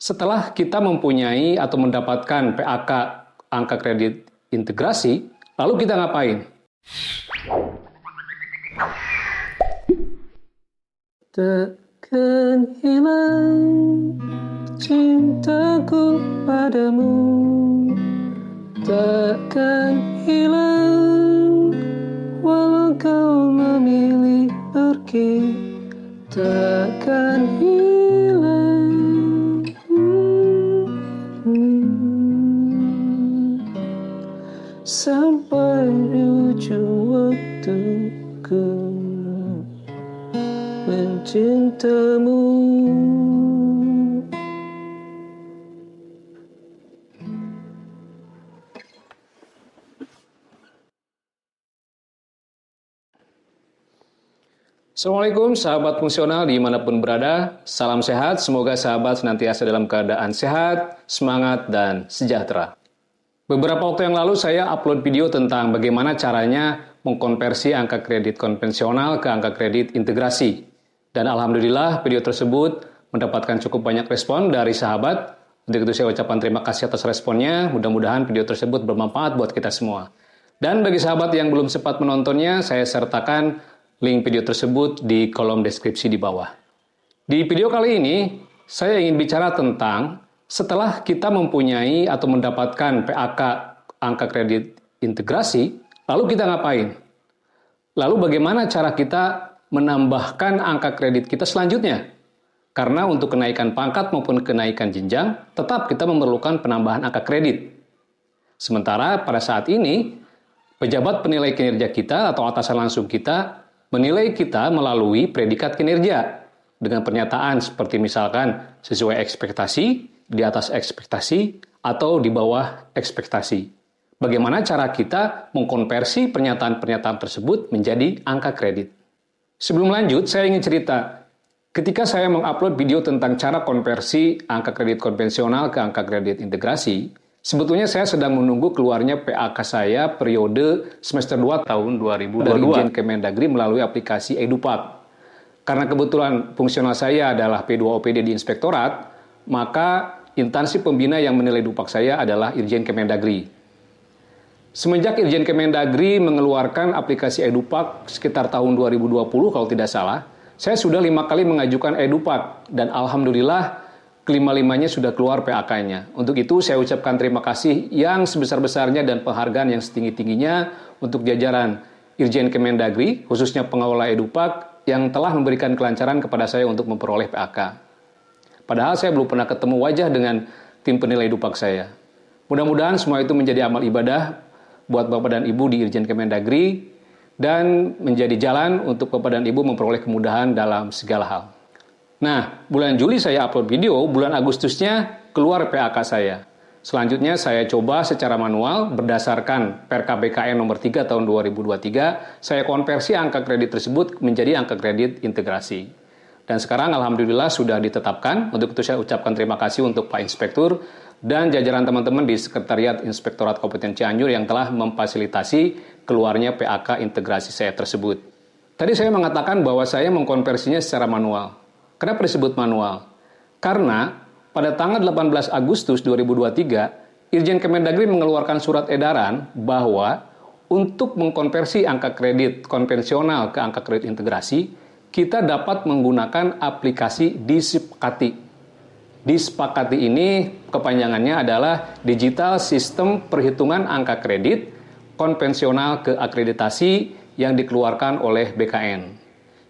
Setelah kita mempunyai atau mendapatkan PAK angka kredit integrasi, lalu kita ngapain? Takkan hilang cintaku padamu, takkan hilang walau kau memilih pergi, takkan hilang. Sampai ujung waktuku mencintamu. Assalamualaikum sahabat fungsional dimanapun berada, salam sehat, semoga sahabat senantiasa dalam keadaan sehat, semangat, dan sejahtera. Beberapa waktu yang lalu saya upload video tentang bagaimana caranya mengkonversi angka kredit konvensional ke angka kredit integrasi. Dan alhamdulillah video tersebut mendapatkan cukup banyak respon dari sahabat. Untuk itu saya ucapkan terima kasih atas responnya, mudah-mudahan video tersebut bermanfaat buat kita semua. Dan bagi sahabat yang belum sempat menontonnya, saya sertakan link video tersebut di kolom deskripsi di bawah. Di video kali ini, saya ingin bicara tentang setelah kita mempunyai atau mendapatkan PAK angka kredit integrasi, lalu kita ngapain? Lalu bagaimana cara kita menambahkan angka kredit kita selanjutnya? Karena untuk kenaikan pangkat maupun kenaikan jenjang, tetap kita memerlukan penambahan angka kredit. Sementara pada saat ini, pejabat penilai kinerja kita atau atasan langsung kita menilai kita melalui predikat kinerja dengan pernyataan seperti misalkan sesuai ekspektasi, di atas ekspektasi, atau di bawah ekspektasi. Bagaimana cara kita mengkonversi pernyataan-pernyataan tersebut menjadi angka kredit? Sebelum lanjut, saya ingin cerita. Ketika saya mengupload video tentang cara konversi angka kredit konvensional ke angka kredit integrasi, sebetulnya saya sedang menunggu keluarnya PAK saya periode semester 2 tahun 2022 dari Dirjen Kemendagri melalui aplikasi Edupak. Karena kebetulan fungsional saya adalah P2OPD di Inspektorat, maka instansi pembina yang menilai dupak saya adalah Irjen Kemendagri. Semenjak Irjen Kemendagri mengeluarkan aplikasi Edupak sekitar tahun 2020 kalau tidak salah, saya sudah 5 kali mengajukan Edupak dan alhamdulillah kelima-limanya sudah keluar PAK-nya. Untuk itu saya ucapkan terima kasih yang sebesar-besarnya dan penghargaan yang setinggi-tingginya untuk jajaran Irjen Kemendagri, khususnya pengelola Edupak yang telah memberikan kelancaran kepada saya untuk memperoleh PAK. Padahal saya belum pernah ketemu wajah dengan tim penilai dupak saya. Mudah-mudahan semua itu menjadi amal ibadah buat Bapak dan Ibu di Irjen Kemendagri dan menjadi jalan untuk Bapak dan Ibu memperoleh kemudahan dalam segala hal. Nah, bulan Juli saya upload video, bulan Agustusnya keluar PAK saya. Selanjutnya saya coba secara manual berdasarkan Perka BKN nomor 3 tahun 2023, saya konversi angka kredit tersebut menjadi angka kredit integrasi. Dan sekarang alhamdulillah sudah ditetapkan. Untuk itu saya ucapkan terima kasih untuk Pak Inspektur dan jajaran teman-teman di Sekretariat Inspektorat Kabupaten Cianjur yang telah memfasilitasi keluarnya PAK integrasi saya tersebut. Tadi saya mengatakan bahwa saya mengkonversinya secara manual. Kenapa disebut manual? Karena pada tanggal 18 Agustus 2023, Irjen Kemendagri mengeluarkan surat edaran bahwa untuk mengkonversi angka kredit konvensional ke angka kredit integrasi, kita dapat menggunakan aplikasi Disepakati. Disepakati ini kepanjangannya adalah Digital Sistem Perhitungan Angka Kredit Konvensional ke Akreditasi yang dikeluarkan oleh BKN.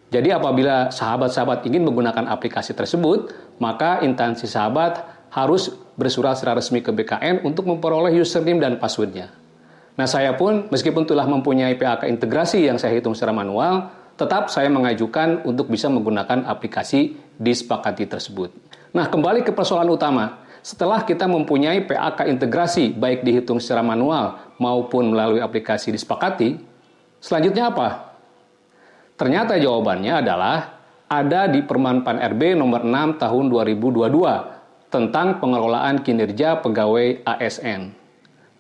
Jadi apabila sahabat-sahabat ingin menggunakan aplikasi tersebut, maka instansi sahabat harus bersurat secara resmi ke BKN untuk memperoleh username dan passwordnya. Nah saya pun meskipun telah mempunyai PAK integrasi yang saya hitung secara manual, tetap saya mengajukan untuk bisa menggunakan aplikasi Disepakati tersebut. Nah, kembali ke persoalan utama. Setelah kita mempunyai PAK integrasi, baik dihitung secara manual maupun melalui aplikasi Disepakati, selanjutnya apa? Ternyata jawabannya adalah ada di Permen Pan RB nomor 6 tahun 2022 tentang pengelolaan kinerja pegawai ASN.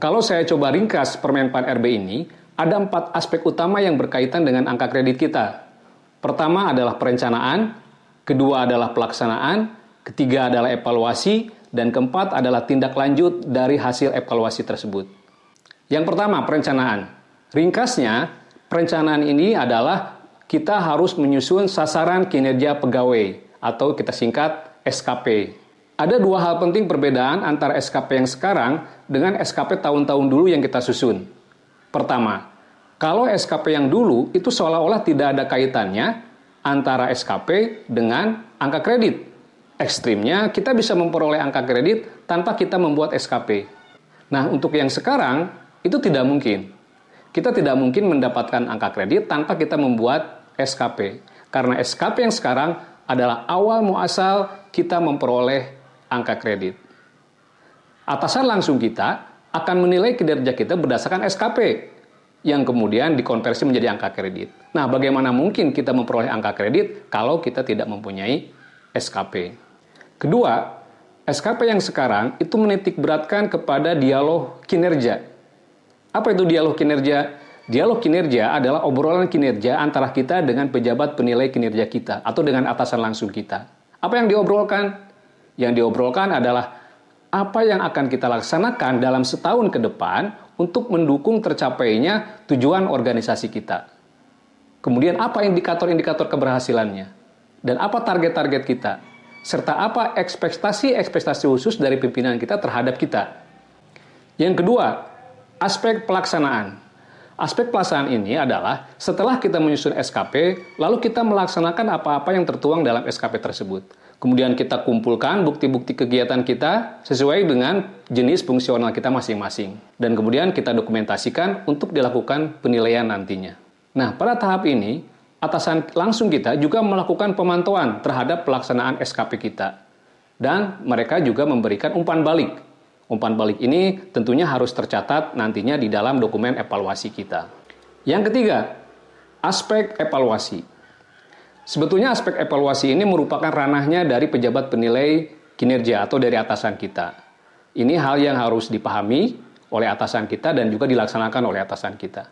Kalau saya coba ringkas Permen Pan RB ini, ada 4 aspek utama yang berkaitan dengan angka kredit kita. Pertama adalah perencanaan, kedua adalah pelaksanaan, Ketiga adalah evaluasi, dan keempat adalah tindak lanjut dari hasil evaluasi tersebut. Yang pertama, perencanaan. Ringkasnya, perencanaan ini adalah kita harus menyusun sasaran kinerja pegawai atau kita singkat SKP. Ada dua hal penting perbedaan antara SKP yang sekarang dengan SKP tahun-tahun dulu yang kita susun. Pertama, kalau SKP yang dulu itu seolah-olah tidak ada kaitannya antara SKP dengan angka kredit. Ekstrimnya, kita bisa memperoleh angka kredit tanpa kita membuat SKP. Nah, untuk yang sekarang, itu tidak mungkin. Kita tidak mungkin mendapatkan angka kredit tanpa kita membuat SKP. Karena SKP yang sekarang adalah awal muasal kita memperoleh angka kredit. Atasan langsung kita akan menilai kinerja kita berdasarkan SKP, yang kemudian dikonversi menjadi angka kredit. Nah, bagaimana mungkin kita memperoleh angka kredit kalau kita tidak mempunyai SKP? Kedua, SKP yang sekarang itu menitik beratkan kepada dialog kinerja. Apa itu dialog kinerja? Dialog kinerja adalah obrolan kinerja antara kita dengan pejabat penilai kinerja kita atau dengan atasan langsung kita. Apa yang diobrolkan? Yang diobrolkan adalah apa yang akan kita laksanakan dalam setahun ke depan untuk mendukung tercapainya tujuan organisasi kita. Kemudian apa indikator-indikator keberhasilannya? Dan apa target-target kita? Serta apa ekspektasi-ekspektasi khusus dari pimpinan kita terhadap kita. Yang kedua, aspek pelaksanaan. Aspek pelaksanaan ini adalah setelah kita menyusun SKP, lalu kita melaksanakan apa-apa yang tertuang dalam SKP tersebut. Kemudian kita kumpulkan bukti-bukti kegiatan kita sesuai dengan jenis fungsional kita masing-masing. Dan kemudian kita dokumentasikan untuk dilakukan penilaian nantinya. Nah, pada tahap ini, atasan langsung kita juga melakukan pemantauan terhadap pelaksanaan SKP kita. Dan mereka juga memberikan umpan balik. Umpan balik ini tentunya harus tercatat nantinya di dalam dokumen evaluasi kita. Yang ketiga, aspek evaluasi. Sebetulnya aspek evaluasi ini merupakan ranahnya dari pejabat penilai kinerja atau dari atasan kita. Ini hal yang harus dipahami oleh atasan kita dan juga dilaksanakan oleh atasan kita.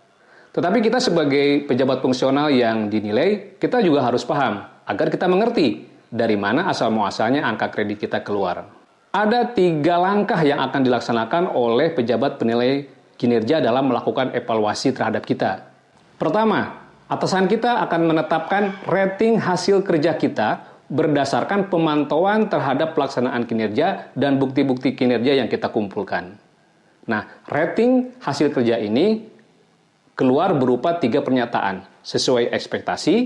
Tetapi kita sebagai pejabat fungsional yang dinilai, kita juga harus paham agar kita mengerti dari mana asal-muasalnya angka kredit kita keluar. Ada 3 langkah yang akan dilaksanakan oleh pejabat penilai kinerja dalam melakukan evaluasi terhadap kita. Pertama, atasan kita akan menetapkan rating hasil kerja kita berdasarkan pemantauan terhadap pelaksanaan kinerja dan bukti-bukti kinerja yang kita kumpulkan. Nah, rating hasil kerja ini keluar berupa 3 pernyataan, sesuai ekspektasi,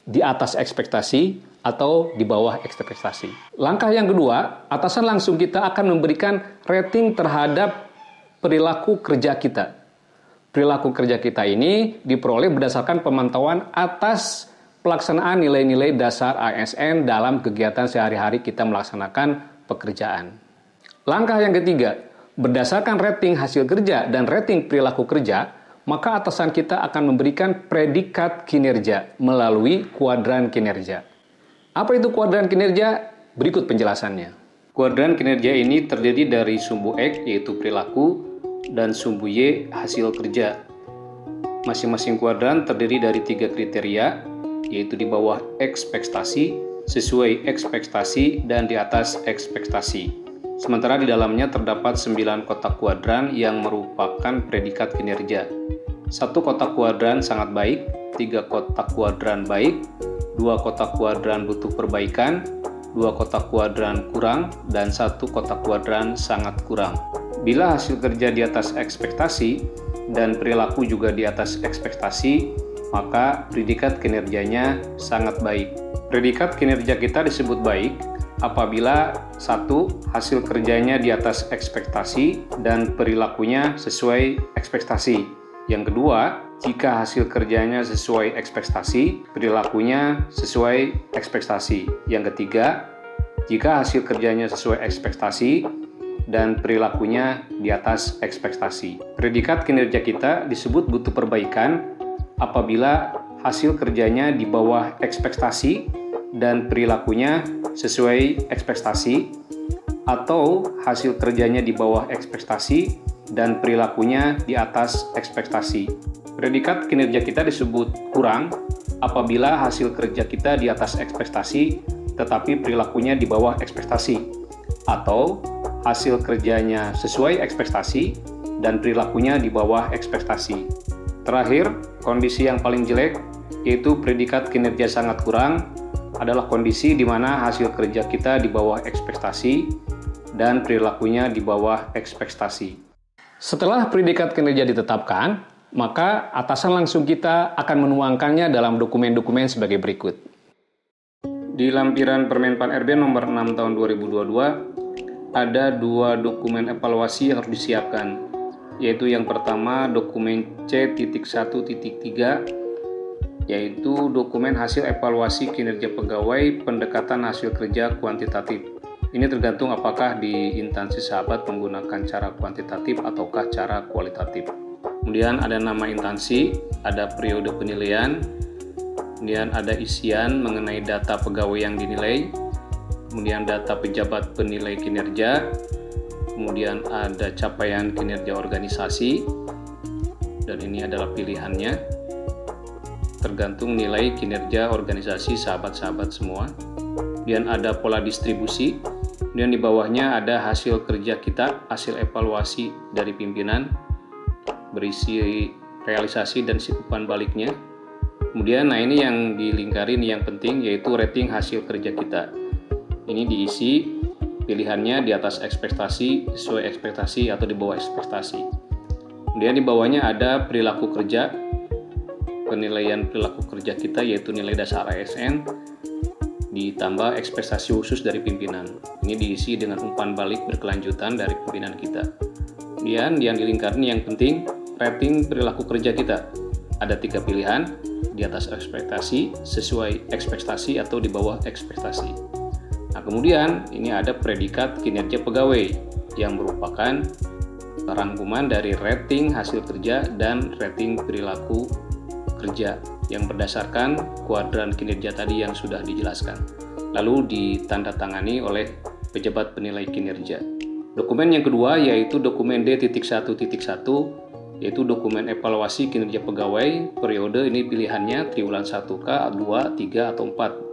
di atas ekspektasi, atau di bawah ekspektasi. Langkah yang kedua, atasan langsung kita akan memberikan rating terhadap perilaku kerja kita. Perilaku kerja kita ini diperoleh berdasarkan pemantauan atas pelaksanaan nilai-nilai dasar ASN dalam kegiatan sehari-hari kita melaksanakan pekerjaan. Langkah yang ketiga, berdasarkan rating hasil kerja dan rating perilaku kerja, maka atasan kita akan memberikan predikat kinerja melalui kuadran kinerja. Apa itu kuadran kinerja? Berikut penjelasannya. Kuadran kinerja ini terdiri dari sumbu X yaitu perilaku dan sumbu Y hasil kerja. Masing-masing kuadran terdiri dari 3 kriteria, yaitu di bawah ekspektasi, sesuai ekspektasi, dan di atas ekspektasi. Sementara di dalamnya terdapat 9 kotak kuadran yang merupakan predikat kinerja. 1 kotak kuadran sangat baik, 3 kotak kuadran baik, 2 kotak kuadran butuh perbaikan, 2 kotak kuadran kurang, dan 1 kotak kuadran sangat kurang. Bila hasil kerja di atas ekspektasi dan perilaku juga di atas ekspektasi, maka predikat kinerjanya sangat baik. Predikat kinerja kita disebut baik apabila 1. Hasil kerjanya di atas ekspektasi dan perilakunya sesuai ekspektasi. Yang kedua, jika hasil kerjanya sesuai ekspektasi, perilakunya sesuai ekspektasi. Yang ketiga, jika hasil kerjanya sesuai ekspektasi dan perilakunya di atas ekspektasi. Predikat kinerja kita disebut butuh perbaikan apabila hasil kerjanya di bawah ekspektasi dan perilakunya sesuai ekspektasi, atau hasil kerjanya di bawah ekspektasi dan perilakunya di atas ekspektasi. Predikat kinerja kita disebut kurang apabila hasil kerja kita di atas ekspektasi tetapi perilakunya di bawah ekspektasi, atau hasil kerjanya sesuai ekspektasi dan perilakunya di bawah ekspektasi. Terakhir, kondisi yang paling jelek, yaitu predikat kinerja sangat kurang, adalah kondisi di mana hasil kerja kita di bawah ekspektasi dan perilakunya di bawah ekspektasi. Setelah predikat kinerja ditetapkan, maka atasan langsung kita akan menuangkannya dalam dokumen-dokumen sebagai berikut. Di lampiran Permenpan RB nomor 6 tahun 2022, ada 2 dokumen evaluasi yang harus disiapkan, yaitu yang pertama dokumen C.1.3, yaitu dokumen hasil evaluasi kinerja pegawai pendekatan hasil kerja kuantitatif. Ini tergantung apakah di instansi sahabat menggunakan cara kuantitatif ataukah cara kualitatif. Kemudian ada nama instansi, ada periode penilaian, kemudian ada isian mengenai data pegawai yang dinilai, kemudian data pejabat penilai kinerja, kemudian ada capaian kinerja organisasi, dan ini adalah pilihannya, tergantung nilai kinerja organisasi sahabat-sahabat semua. Kemudian ada pola distribusi, kemudian di bawahnya ada hasil kerja kita, hasil evaluasi dari pimpinan, berisi realisasi dan umpan baliknya. Kemudian nah ini yang dilingkarin yang penting, yaitu rating hasil kerja kita. Ini diisi pilihannya di atas ekspektasi, sesuai ekspektasi, atau di bawah ekspektasi. Kemudian di bawahnya ada perilaku kerja, penilaian perilaku kerja kita, yaitu nilai dasar ASN, ditambah ekspektasi khusus dari pimpinan. Ini diisi dengan umpan balik berkelanjutan dari pimpinan kita. Kemudian yang dilingkarin yang penting, rating perilaku kerja kita. Ada 3 pilihan, di atas ekspektasi, sesuai ekspektasi, atau di bawah ekspektasi. Nah, kemudian ini ada predikat kinerja pegawai yang merupakan rangkuman dari rating hasil kerja dan rating perilaku kerja yang berdasarkan kuadran kinerja tadi yang sudah dijelaskan, lalu ditandatangani oleh pejabat penilai kinerja. Dokumen yang kedua yaitu dokumen D.1.1, yaitu dokumen evaluasi kinerja pegawai periode. Ini pilihannya triwulan 1K, 2, 3, atau 4.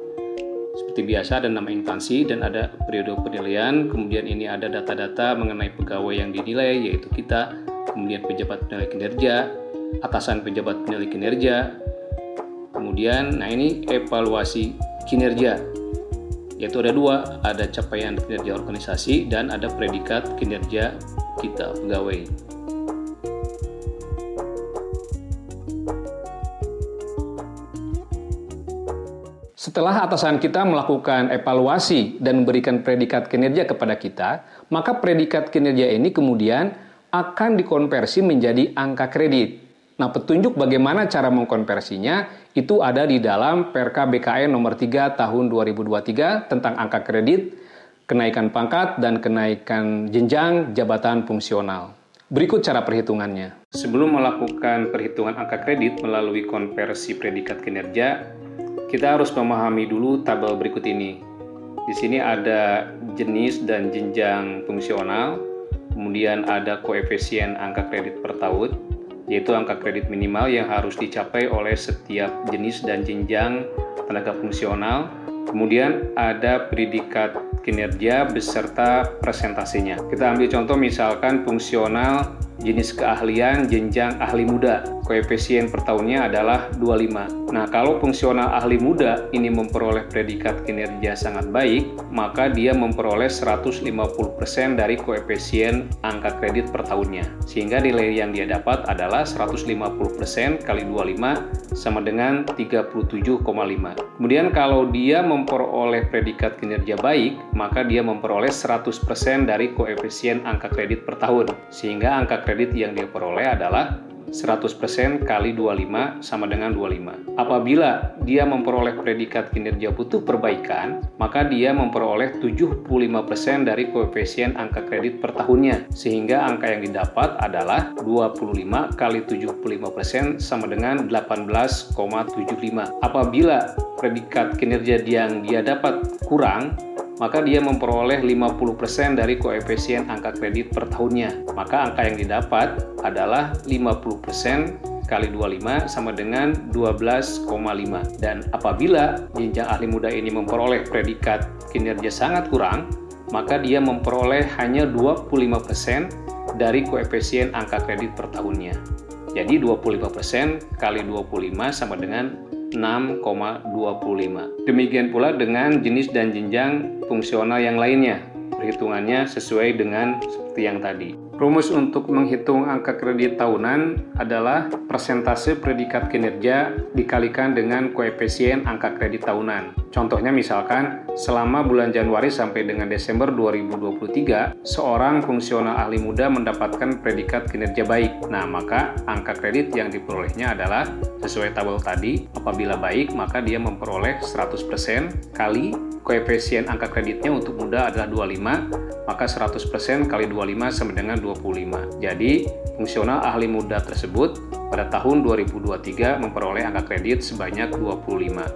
Seperti biasa ada nama instansi dan ada periode penilaian, kemudian ini ada data-data mengenai pegawai yang dinilai, yaitu kita, kemudian pejabat penilai kinerja, atasan pejabat penilai kinerja, kemudian nah ini evaluasi kinerja, yaitu ada 2, ada capaian kinerja organisasi dan ada predikat kinerja kita pegawai. Setelah atasan kita melakukan evaluasi dan memberikan predikat kinerja kepada kita, maka predikat kinerja ini kemudian akan dikonversi menjadi angka kredit. Nah, petunjuk bagaimana cara mengkonversinya itu ada di dalam Perka BKN nomor 3 tahun 2023 tentang angka kredit, kenaikan pangkat, dan kenaikan jenjang jabatan fungsional. Berikut cara perhitungannya. Sebelum melakukan perhitungan angka kredit melalui konversi predikat kinerja, kita harus memahami dulu tabel berikut ini. Di sini ada jenis dan jenjang fungsional, kemudian ada koefisien angka kredit per tahun, yaitu angka kredit minimal yang harus dicapai oleh setiap jenis dan jenjang tenaga fungsional. Kemudian ada predikat kinerja beserta presentasinya. Kita ambil contoh misalkan fungsional jenis keahlian jenjang ahli muda. Koefisien per tahunnya adalah 25. Nah, kalau fungsional ahli muda ini memperoleh predikat kinerja sangat baik, maka dia memperoleh 150% dari koefisien angka kredit per tahunnya. Sehingga nilai yang dia dapat adalah 150% kali 25 sama dengan 37,5. Kemudian kalau dia memperoleh predikat kinerja baik, maka dia memperoleh 100% dari koefisien angka kredit per tahun. Sehingga angka kredit yang dia peroleh adalah 100% kali 25 sama dengan 25. Apabila dia memperoleh predikat kinerja butuh perbaikan, maka dia memperoleh 75% dari koefisien angka kredit per tahunnya. Sehingga angka yang didapat adalah 25 kali 75% sama dengan 18,75. Apabila predikat kinerja yang dia dapat kurang, maka dia memperoleh 50% dari koefisien angka kredit per tahunnya. Maka angka yang didapat adalah 50% kali 25 sama dengan 12,5. Dan apabila jenjang ahli muda ini memperoleh predikat kinerja sangat kurang, maka dia memperoleh hanya 25% dari koefisien angka kredit per tahunnya. Jadi 25% kali 25 sama dengan 6,25. Demikian pula dengan jenis dan jenjang fungsional yang lainnya. Perhitungannya sesuai dengan seperti yang tadi. Rumus untuk menghitung angka kredit tahunan adalah persentase predikat kinerja dikalikan dengan koefisien angka kredit tahunan. Contohnya misalkan, selama bulan Januari sampai dengan Desember 2023, seorang fungsional ahli muda mendapatkan predikat kinerja baik. Nah, maka angka kredit yang diperolehnya adalah sesuai tabel tadi. Apabila baik, maka dia memperoleh 100% kali koefisien angka kreditnya untuk muda adalah 25, maka 100% kali 25 sama dengan 25. Jadi, fungsional ahli muda tersebut pada tahun 2023 memperoleh angka kredit sebanyak 25.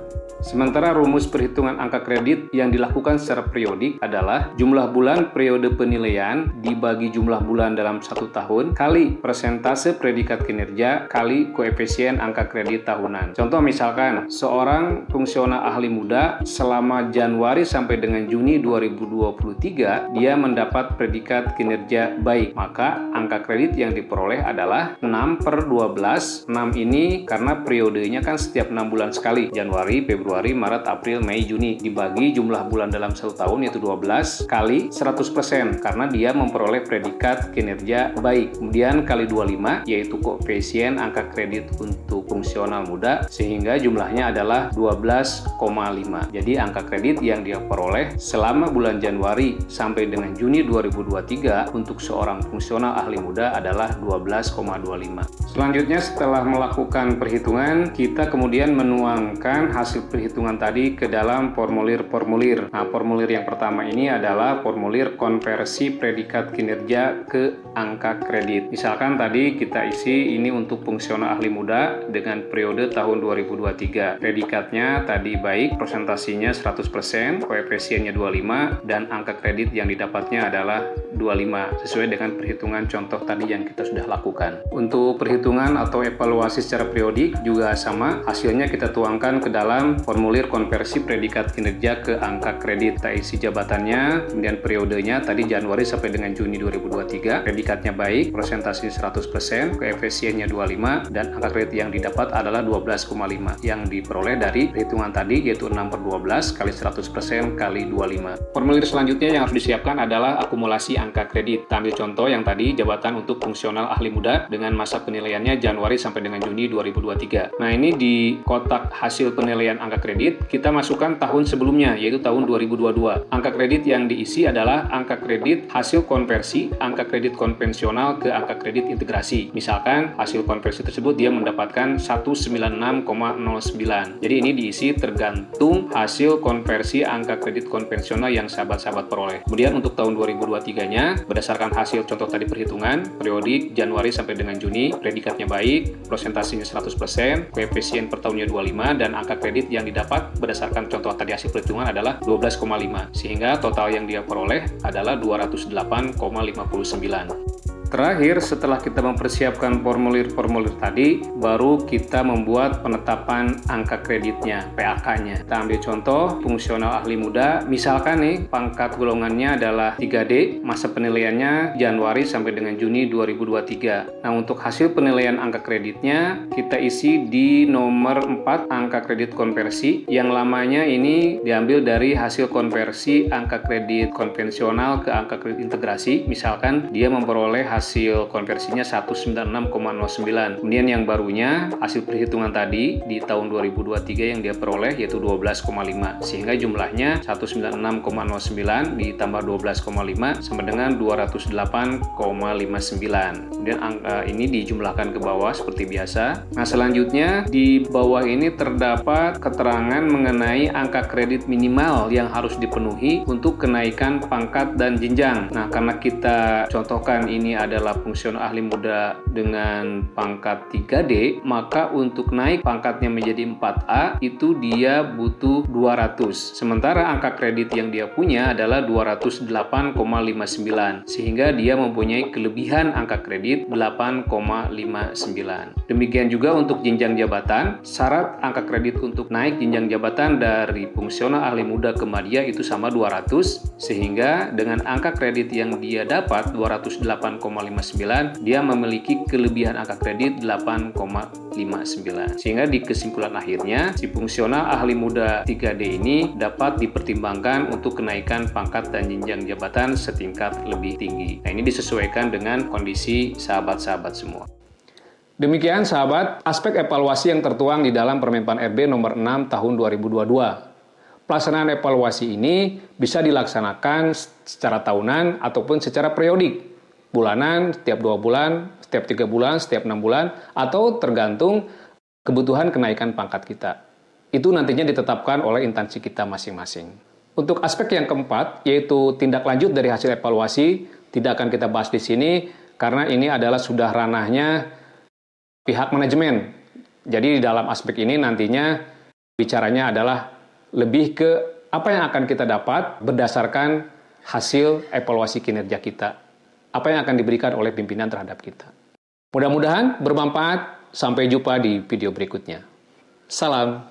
Sementara rumus perhitungan angka kredit yang dilakukan secara periodik adalah jumlah bulan periode penilaian dibagi jumlah bulan dalam satu tahun kali persentase predikat kinerja kali koefisien angka kredit tahunan. Contoh misalkan, seorang fungsional ahli muda selama Januari sampai dengan Juni 2023, dia mendapat predikat kinerja baik. Maka angka kredit yang diperoleh adalah 6/12. 6 ini karena periodenya kan setiap 6 bulan sekali, Januari, Februari, Maret, April, Mei, Juni, dibagi jumlah bulan dalam satu tahun yaitu 12 kali 100% karena dia memperoleh predikat kinerja baik. Kemudian kali 25 yaitu koefisien angka kredit untuk fungsional muda sehingga jumlahnya adalah 12,5. Jadi angka kredit yang dia peroleh selama bulan Januari sampai dengan Juni 2023 untuk seorang fungsional ahli muda adalah 12,25. Selanjutnya setelah melakukan perhitungan, kita kemudian menuangkan hasil perhitungan tadi ke dalam formulir-formulir. Nah, formulir yang pertama ini adalah formulir konversi predikat kinerja ke angka kredit. Misalkan tadi kita isi ini untuk fungsional ahli muda dengan periode tahun 2023. Predikatnya tadi baik, presentasinya 100%, koefisiennya 25, dan angka kredit yang didapatnya adalah 25, sesuai dengan perhitungan contoh tadi yang kita sudah lakukan. Untuk perhitungan atau evaluasi secara periodik juga sama, hasilnya kita tuangkan ke dalam formulir konversi predikat kinerja ke angka kredit. Kita isi jabatannya, kemudian periodenya tadi Januari sampai dengan Juni 2023, predikatnya baik, presentasi 100%, koefisiennya 25, dan angka kredit yang didapat adalah 12,5 yang diperoleh dari perhitungan tadi yaitu 6/12 kali 100% kali 25. Formulir selanjutnya yang harus disiapkan adalah akumulasi angka kredit. Kita ambil contoh yang tadi jabatan untuk fungsional ahli muda dengan masa penilaiannya Januari sampai dengan Juni 2023. Nah, ini di kotak hasil penilaian angka kredit kita masukkan tahun sebelumnya yaitu tahun 2022. Angka kredit yang diisi adalah angka kredit hasil konversi angka kredit konvensional ke angka kredit integrasi. Misalkan hasil konversi tersebut dia mendapatkan 196,09. Jadi ini diisi tergantung hasil konversi angka kredit konvensional yang sahabat-sahabat peroleh. Kemudian untuk tahun 2023-nya berdasarkan hasil contoh tadi perhitungan periodik Januari sampai dengan Juni, predikatnya baik, presentasinya 100%, koefisien per tahunnya 25, dan angka kredit yang didapat berdasarkan contoh tadi hasil perhitungan adalah 12,5, sehingga total yang dia peroleh adalah 208,59. Terakhir, setelah kita mempersiapkan formulir-formulir tadi, baru kita membuat penetapan angka kreditnya, PAK-nya. Kita ambil contoh, fungsional ahli muda, misalkan nih, pangkat golongannya adalah 3D, masa penilaiannya Januari sampai dengan Juni 2023. Nah, untuk hasil penilaian angka kreditnya, kita isi di nomor 4, angka kredit konversi, yang lamanya ini diambil dari hasil konversi angka kredit konvensional ke angka kredit integrasi. Misalkan, dia memperoleh hasil konversinya 196,09. Kemudian yang barunya hasil perhitungan tadi di tahun 2023 yang dia peroleh yaitu 12,5. Sehingga jumlahnya 196,09 ditambah 12,5 sama dengan 208,59. Kemudian angka ini dijumlahkan ke bawah seperti biasa. Nah, selanjutnya di bawah ini terdapat keterangan mengenai angka kredit minimal yang harus dipenuhi untuk kenaikan pangkat dan jenjang. Nah, karena kita contohkan ini ada adalah fungsional ahli muda dengan pangkat 3D, maka untuk naik pangkatnya menjadi 4A itu dia butuh 200. Sementara angka kredit yang dia punya adalah 208,59, sehingga dia mempunyai kelebihan angka kredit 8,59. Demikian juga untuk jenjang jabatan, syarat angka kredit untuk naik jenjang jabatan dari fungsional ahli muda ke madya itu sama 200, sehingga dengan angka kredit yang dia dapat 208,59, dia memiliki kelebihan angka kredit 8,59. Sehingga di kesimpulan akhirnya, si fungsional ahli muda 3D ini dapat dipertimbangkan untuk kenaikan pangkat dan jenjang jabatan setingkat lebih tinggi. Nah, ini disesuaikan dengan kondisi sahabat-sahabat semua. Demikian sahabat, aspek evaluasi yang tertuang di dalam Permenpan RB nomor 6 tahun 2022. Pelaksanaan evaluasi ini bisa dilaksanakan secara tahunan ataupun secara periodik, bulanan, setiap 2 bulan, setiap 3 bulan, setiap 6 bulan, atau tergantung kebutuhan kenaikan pangkat kita. Itu nantinya ditetapkan oleh instansi kita masing-masing. Untuk aspek yang keempat, yaitu tindak lanjut dari hasil evaluasi, tidak akan kita bahas di sini karena ini adalah sudah ranahnya pihak manajemen. Jadi di dalam aspek ini nantinya bicaranya adalah lebih ke apa yang akan kita dapat berdasarkan hasil evaluasi kinerja kita. Apa yang akan diberikan oleh pimpinan terhadap kita. Mudah-mudahan bermanfaat. Sampai jumpa di video berikutnya. Salam.